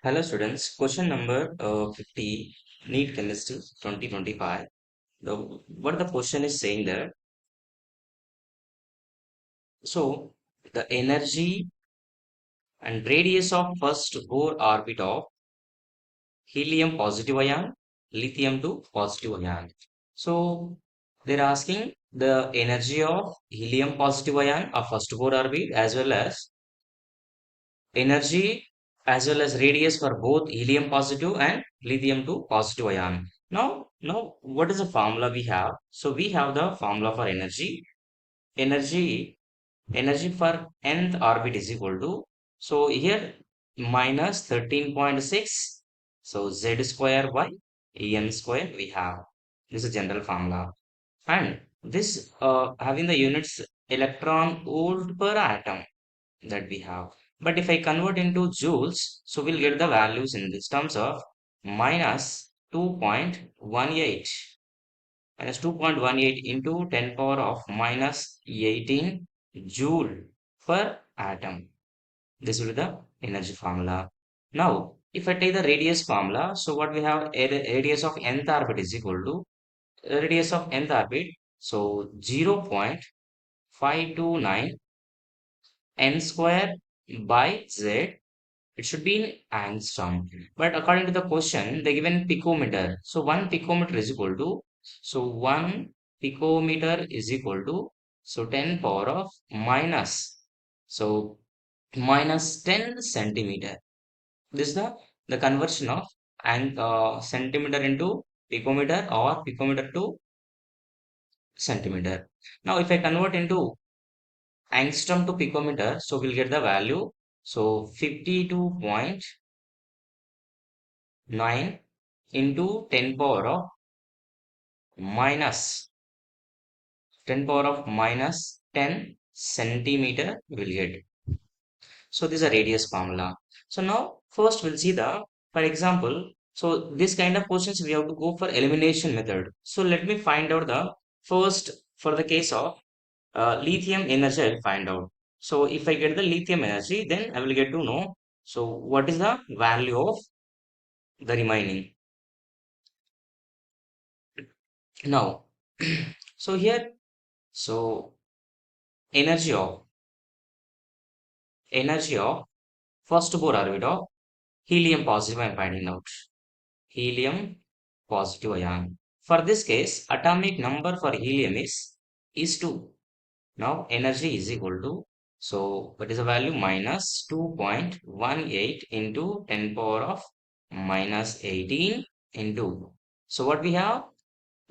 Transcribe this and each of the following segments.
Hello students, question number 50, NEET Chemistry 2025. What the question is saying there. So the energy and radius of first bohr orbit of helium positive ion, lithium to positive ion. So they're asking the energy of helium positive ion of first bohr orbit as well as energy as well as radius for both helium positive and lithium to positive ion. Now, what is the formula we have? So we have the formula for energy. Energy, energy for nth orbit is equal to, so here minus 13.6. So Z square by En square we have. This is general formula. And this having the units electron volt per atom that we have. But if I convert into joules, so we'll get the values in this terms of minus 2.18 minus 2.18 into 10 power of minus 18 joule per atom. This will be the energy formula. Now, if I take the radius formula, so what we have radius of nth orbit is equal to radius of nth orbit. So 0.529 n square by z. It should be in angstrom. But according to the question, they given picometer. So one picometer is equal to, so one picometer is equal to, so 10 power of minus, so minus 10 centimeter. This is the conversion of and centimeter into picometer or picometer to centimeter. Now, if I convert into angstrom to picometer, so we'll get the value. So 52.9 into 10 power of minus 10 power of minus 10 centimeter we will get. So this is a radius formula. So now first we'll see the, for example, so this kind of questions we have to go for elimination method. So let me find out the first for the case of lithium energy I'll find out. So if I get the lithium energy, then I will get to know. So what is the value of the remaining? Now, so here, so energy of first bohr orbit of helium positive I'm finding out. Helium positive ion. For this case, atomic number for helium is 2. Now energy is equal to, so what is the value? Minus 2.18 into 10 power of minus 18 into. So what we have?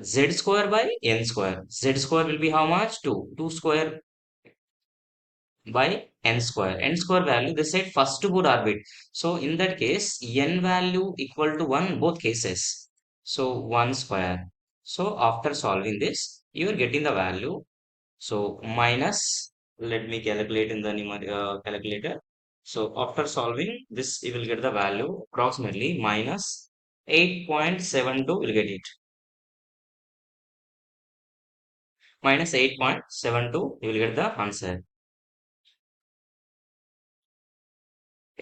Z square by n square. Z square will be how much? 2. 2 square by n square. N square value, they said first board orbit. So in that case, n value equal to 1 both cases. So 1 square. So after solving this, you are getting the value. So minus, let me calculate in the calculator. So after solving this, you will get the value approximately minus 8.72 will get it. Minus 8.72, you will get the answer.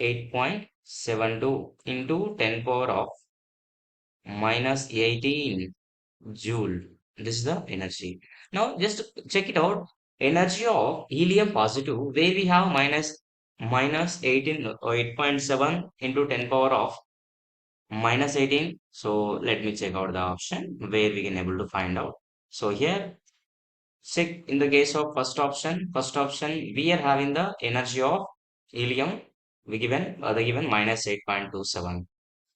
8.72 into 10 power of minus 18 joule. This is the energy. Now just check it out. Energy of helium positive, where we have minus 18 or 8.7 into 10 power of minus 18. So let me check out the option where we can able to find out. So here, check in the case of first option, we are having the energy of helium. We given, they given minus 8.27.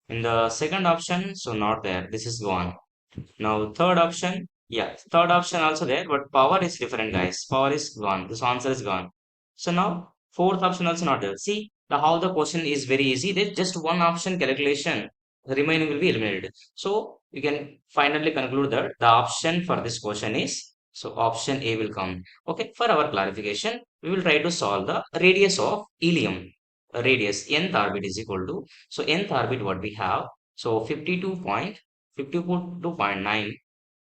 In the second option, so not there. This is gone. Now third option, yeah, third option also there, but power is different, guys. Power is gone. This answer is gone. So now fourth option also not there. See the how the question is very easy. There's just one option calculation. The remaining will be eliminated. So you can finally conclude that the option for this question is, so option A will come. Okay, for our clarification, we will try to solve the radius of helium. Radius nth orbit is equal to, so nth orbit what we have, so 52.9.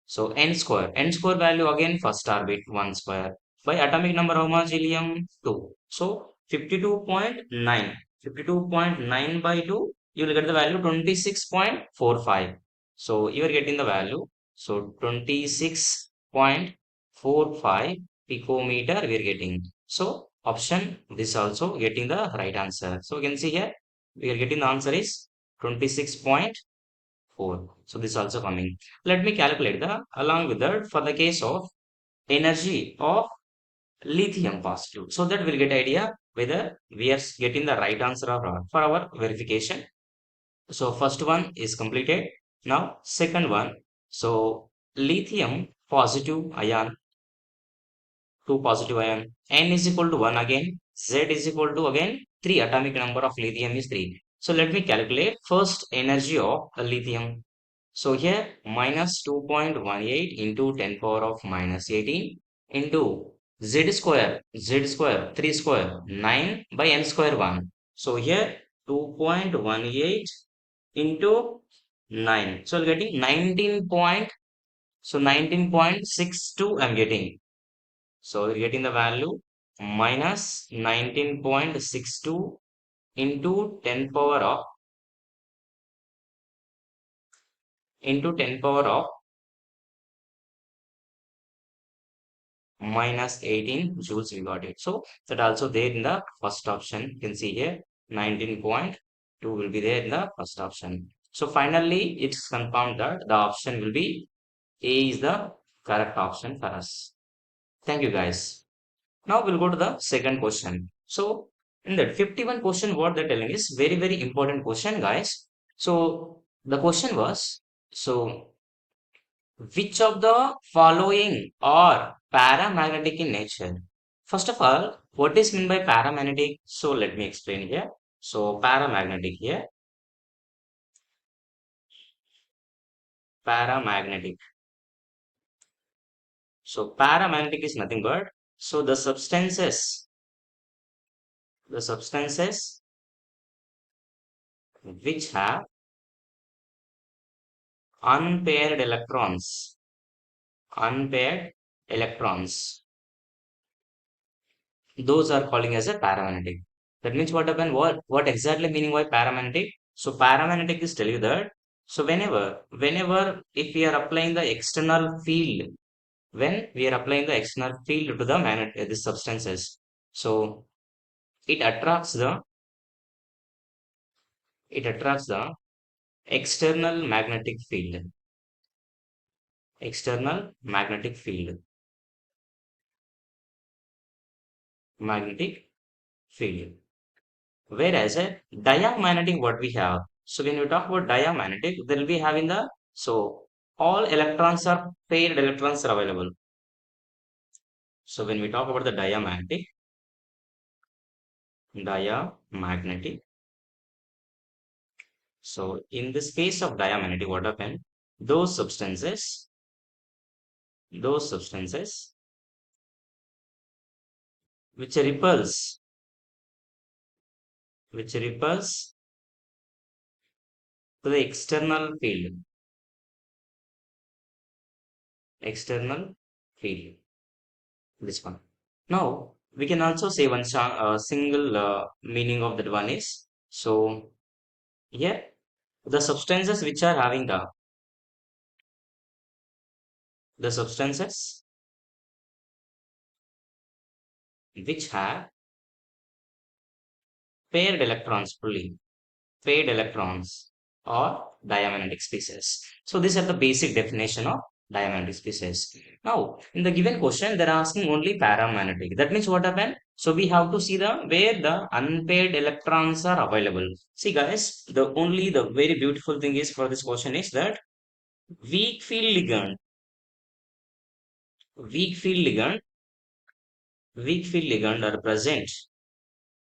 So n square value again first orbit 1 square by atomic number how much? Helium 2. So 52.9 by 2 you will get the value 26.45. So you are getting the value. So 26.45 picometer we are getting. So option this also getting the right answer. So you can see here we are getting the answer is 26.4. So this also coming. Let me calculate the along with that for the case of energy of lithium positive. So that we'll get idea whether we are getting the right answer or not for our verification. So first one is completed. Now second one. So lithium positive ion, 2 positive ion, n is equal to 1 again, z is equal to again 3, atomic number of lithium is 3. So let me calculate first energy of the lithium. So here minus 2.18 into 10 power of minus 18 into z square 3 square 9 by n square 1. So here 2.18 into 9. So I'm getting 19 point, so 19.62 I'm getting. So we're getting the value minus 19.62 into 10 power of into 10 power of minus 18 joules we got it. So that also there in the first option. You can see here 19.2 will be there in the first option. So finally it's confirmed that the option will be A is the correct option for us. Thank you guys. Now we'll go to the second question. So in that 51 question, what they're telling is very, very important question, guys. So the question was, so which of the following are paramagnetic in nature? First of all, what is meant by paramagnetic? So let me explain here. So paramagnetic here, paramagnetic. So paramagnetic is nothing but so the substances which have unpaired electrons, unpaired electrons, those are calling as a paramagnetic. That means what happened, what exactly meaning by paramagnetic? So paramagnetic is tell you that, so whenever if we are applying the external field, when we are applying the external field to the magnet the substances, so it attracts the it attracts the external magnetic field, external magnetic field. Whereas a diamagnetic, what we have. So when you talk about diamagnetic, there will be having the, so all electrons are paired electrons are available. So when we talk about the diamagnetic. So in this case of diamagnetic, what happened? Those substances which repulse, which repulse to the external field. This one. Now we can also say one single meaning of that one is, so here the substances which are having the substances which have paired electrons fully, paired electrons or diamagnetic species. So these are the basic definition of diamagnetic species. Now in the given question they're asking only paramagnetic. That means what happened? So we have to see the where the unpaired electrons are available. See guys, the only the very beautiful thing is for this question is that weak field ligand, weak field ligand, weak field ligand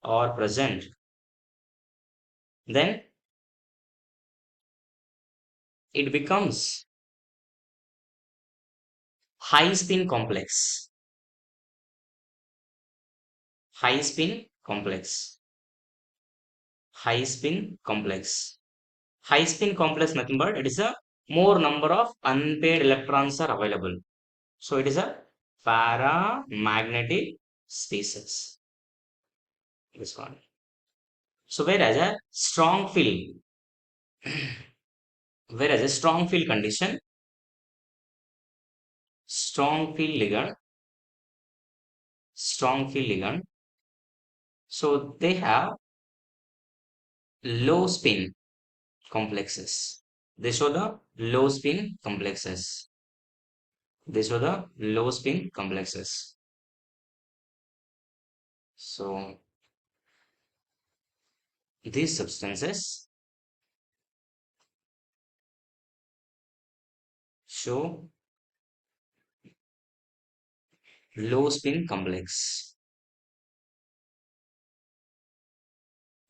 are present, then it becomes high spin complex, high spin complex, high spin complex. High spin complex nothing but it is a more number of unpaired electrons are available. So it is a paramagnetic species. This one. So whereas a strong field. Whereas a strong field ligand, strong field ligand, so they have low spin complexes. They show the low spin complexes. They show the low spin complexes. So these substances show low spin complex.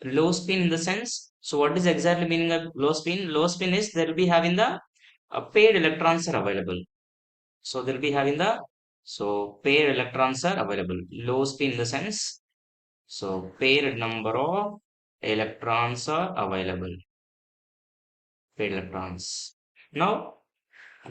Low spin in the sense, so what is exactly meaning of low spin? Low spin is they will be having the paired electrons are available. So they'll be having the paired electrons are available. Low spin in the sense, so paired number of electrons are available. Paired electrons. Now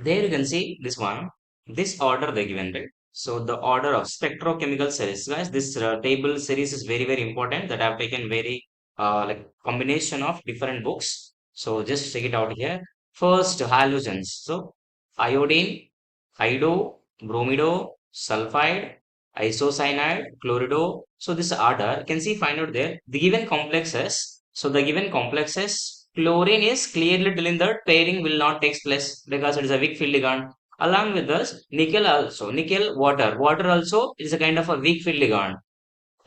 there you can see this one, this order they given, right? So the order of spectrochemical series, guys, this table series is very, very important that I've taken very like combination of different books. So just check it out here. First, halogens. So iodine, hydro, bromido, sulfide, isocyanide, chlorido. So this order, you can see find out there the given complexes. So the given complexes, chlorine is clearly telling that pairing will not take place because it is a weak field ligand. Along with this, nickel also, nickel water. Water also is a kind of a weak field ligand.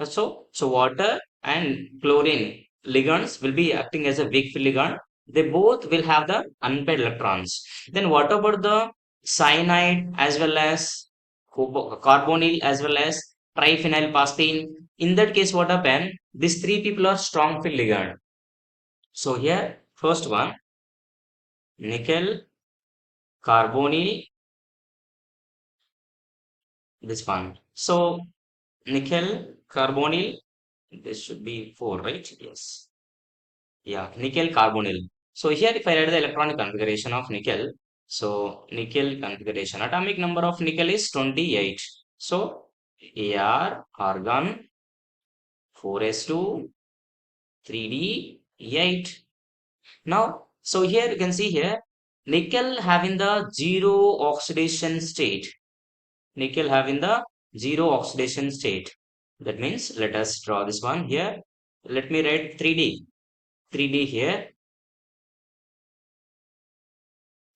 So water and chlorine ligands will be acting as a weak field ligand. They both will have the unpaired electrons. Then what about the cyanide as well as carbonyl as well as triphenylphosphine? In that case, what happened? These three people are strong field ligand. So here, first one, nickel, carbonyl, this one. So nickel, carbonyl, this should be 4, right? Yes. Yeah, nickel carbonyl. So here if I write the electronic configuration of nickel, so nickel configuration, atomic number of nickel is 28. So Ar, argon, 4s2, 3d, 8. Now, so here you can see here, nickel having the zero oxidation state. Nickel having the zero oxidation state. That means let us draw this one here. Let me write 3d. 3d here.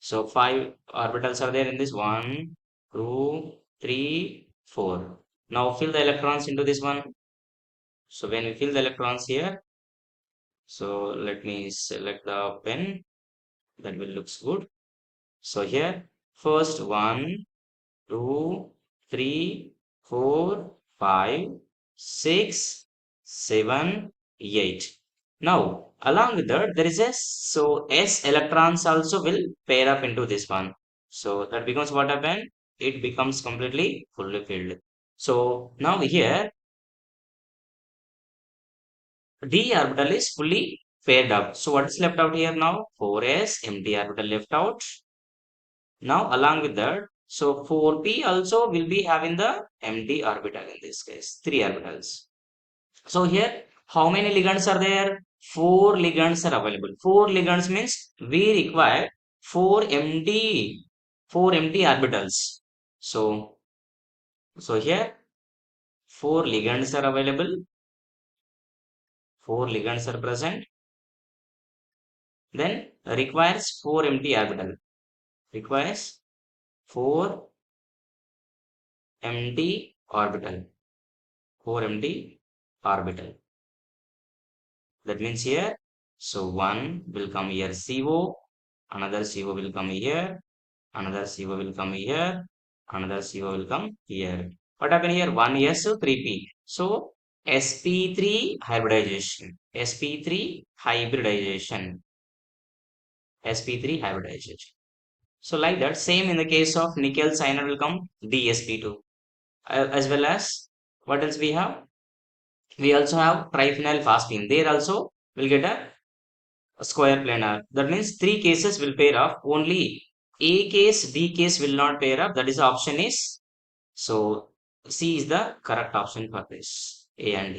So five orbitals are there in this one, two, three, four. Now fill the electrons into this one. So when we fill the electrons here, so let me select the pen. That will looks good. So here, first one, two, three, four, five, six, seven, eight. Now, along with that, there is a s electrons also will pair up into this one. So that becomes what happened? It becomes completely fully filled. So now here, d orbital is fully paired up. So what is left out here now? 4s empty orbital left out. Now, along with that, so 4p also will be having the empty orbital in this case, 3 orbitals. So here, how many ligands are there? 4 ligands are available. 4 ligands means we require 4 empty orbitals. So, so here, 4 ligands are available. 4 ligands are present. Then requires 4 empty orbital. Requires 4 empty orbital. 4 empty orbital. That means here, so one will come here CO, another CO will come here, another CO will come here, another CO will come here. What happened here? 1s, 3p. So sp3 hybridization, sp3 hybridization, sp3 hybridization. So like that, same in the case of nickel cyanide will come dsp2, as well as what else we have? We also have triphenylphosphine. There also will get a square planar. That means three cases will pair up. Only A case, D case will not pair up. That is option is. So C is the correct option for this. A and D.